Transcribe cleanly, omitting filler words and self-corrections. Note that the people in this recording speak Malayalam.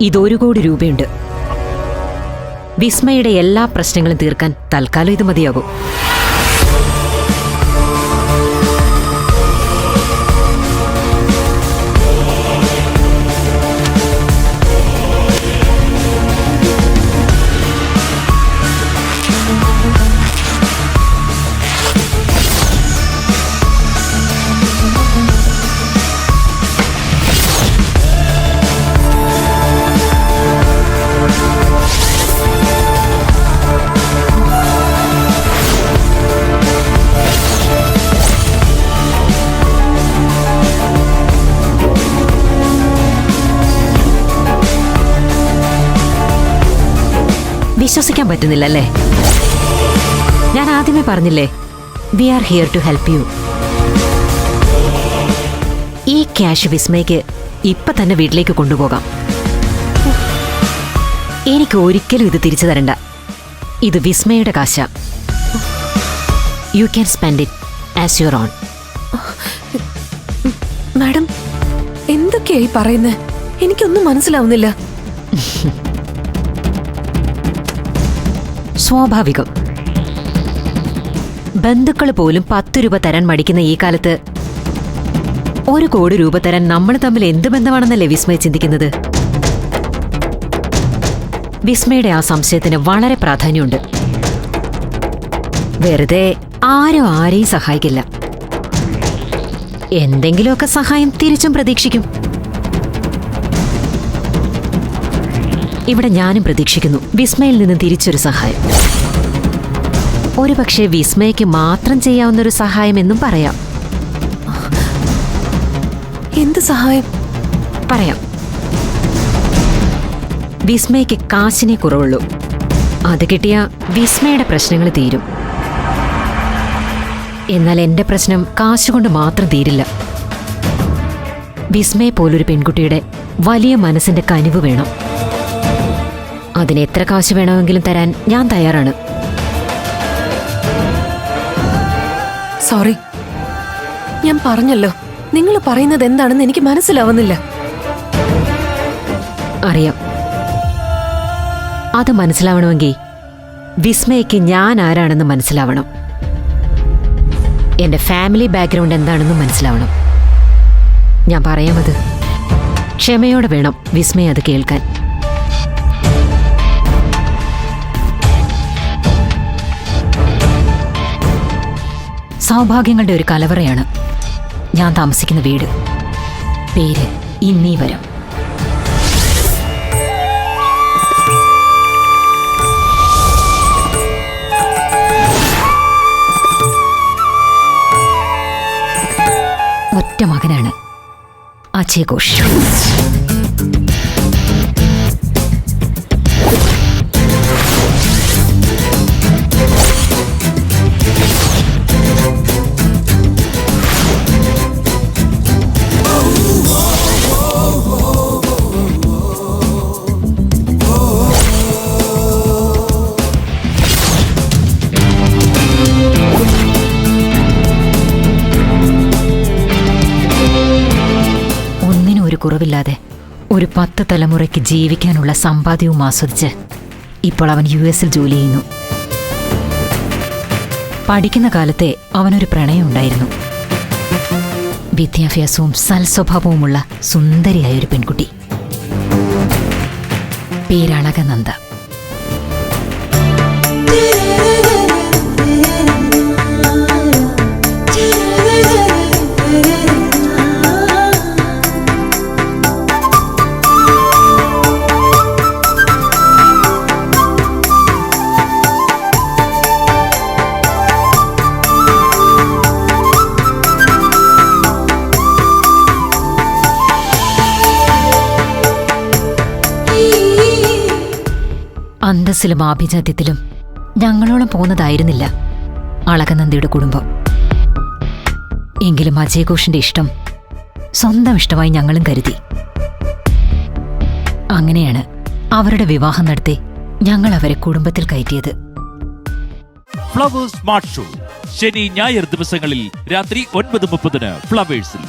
ഇത് 1 കോടി രൂപയുണ്ട്. വിസ്മയുടെ എല്ലാ പ്രശ്നങ്ങളും തീർക്കാൻ തൽക്കാലം ഇത് മതിയാകും. വിശ്വസിക്കാൻ പറ്റുന്നില്ലല്ലേ? ഞാൻ ആദ്യമേ പറഞ്ഞില്ലേ, we are here to help you. ഈ ക്യാഷ് വിസ്മയ്ക്ക് ഇപ്പൊ തന്നെ വീട്ടിലേക്ക് കൊണ്ടുപോകാം. എനിക്ക് ഒരിക്കലും ഇത് തിരിച്ചു തരണ്ട. ഇത് വിസ്മയുടെ കാശാ. You can spend it as your own. Madam, എന്തൊക്കെയായി പറയുന്നത്? എനിക്കൊന്നും മനസ്സിലാവുന്നില്ല. സ്വാഭാവികം. ബന്ധുക്കൾ പോലും 10 രൂപ തരാൻ മടിക്കുന്ന ഈ കാലത്ത് 1 കോടി രൂപ തരാൻ നമ്മൾ തമ്മിൽ എന്ത് ബന്ധമാണെന്നല്ലേ വിസ്മയ ചിന്തിക്കുന്നത്? വിസ്മയുടെ ആ സംശയത്തിന് വളരെ പ്രാധാന്യമുണ്ട്. വെറുതെ ആരും ആരെയും സഹായിക്കില്ല. എന്തെങ്കിലുമൊക്കെ സഹായം തിരിച്ചും പ്രതീക്ഷിക്കും. ഇവിടെ ഞാനും പ്രതീക്ഷിക്കുന്നു വിസ്മയിൽ നിന്ന് തിരിച്ചൊരു സഹായം. ഒരുപക്ഷെ വിസ്മയ്ക്ക് മാത്രം ചെയ്യാവുന്നൊരു സഹായം എന്നും പറയാം. എന്ത് സഹായം? പറയാം. വിസ്മയ്ക്ക് കാശിനെ കുറവുള്ളൂ. അത് കിട്ടിയ വിസ്മയുടെ പ്രശ്നങ്ങൾ തീരും. എന്നാൽ എന്റെ പ്രശ്നം കാശുകൊണ്ട് മാത്രം തീരില്ല. വിസ്മയെ പോലൊരു പെൺകുട്ടിയുടെ വലിയ മനസ്സിന്റെ കനിവ് വേണം. അതിന് എത്ര കാശ് വേണമെങ്കിലും തരാൻ ഞാൻ തയ്യാറാണ്. സോറി, ഞാൻ പറഞ്ഞല്ലോ, നിങ്ങൾ പറയുന്നത് എന്താണെന്ന് എനിക്ക് മനസ്സിലാവുന്നില്ല. അറിയാം. അത് മനസ്സിലാവണമെങ്കിൽ വിസ്മയ്ക്ക് ഞാൻ ആരാണെന്ന് മനസ്സിലാവണം. എന്റെ ഫാമിലി ബാക്ക്ഗ്രൗണ്ട് എന്താണെന്നും മനസ്സിലാവണം. ഞാൻ പറയാമത് ക്ഷമയോടെ വേണം വിസ്മയ അത് കേൾക്കാൻ. സൗഭാഗ്യങ്ങളുടെ ഒരു കലവറയാണ് ഞാൻ താമസിക്കുന്ന വീട്. പേര് ഇന്നീവരം. ഒറ്റ മകനാണ് അജയ് ഘോഷ്. കുറവില്ലാതെ ഒരു 10 തലമുറയ്ക്ക് ജീവിക്കാനുള്ള സമ്പാദ്യവും ആസ്വദിച്ച് ഇപ്പോൾ അവൻ US-ൽ ജോലി ചെയ്യുന്നു. പഠിക്കുന്ന കാലത്തെ അവനൊരു പ്രണയമുണ്ടായിരുന്നു. വിദ്യാഭ്യാസവും സൽസ്വഭാവവുമുള്ള സുന്ദരിയായൊരു പെൺകുട്ടി. പേരളകനന്ദ. അന്തസ്സിലും ആഭിജാത്യത്തിലും ഞങ്ങളോളം പോകുന്നതായിരുന്നില്ല അളകനന്ദയുടെ കുടുംബം. എങ്കിലും അജയ് ഘോഷിന്റെ ഇഷ്ടം സ്വന്തം ഇഷ്ടമായി ഞങ്ങളും കരുതി. അങ്ങനെയാണ് അവരുടെ വിവാഹം നടത്തി ഞങ്ങൾ അവരെ കുടുംബത്തിൽ കയറ്റിയത്. ഫ്ലവേഴ്സ് സ്മാർട്ട് ഷോ ശനി ഞായർ ദിവസങ്ങളിൽ രാത്രി 9:30 ഫ്ലവേഴ്സിൽ.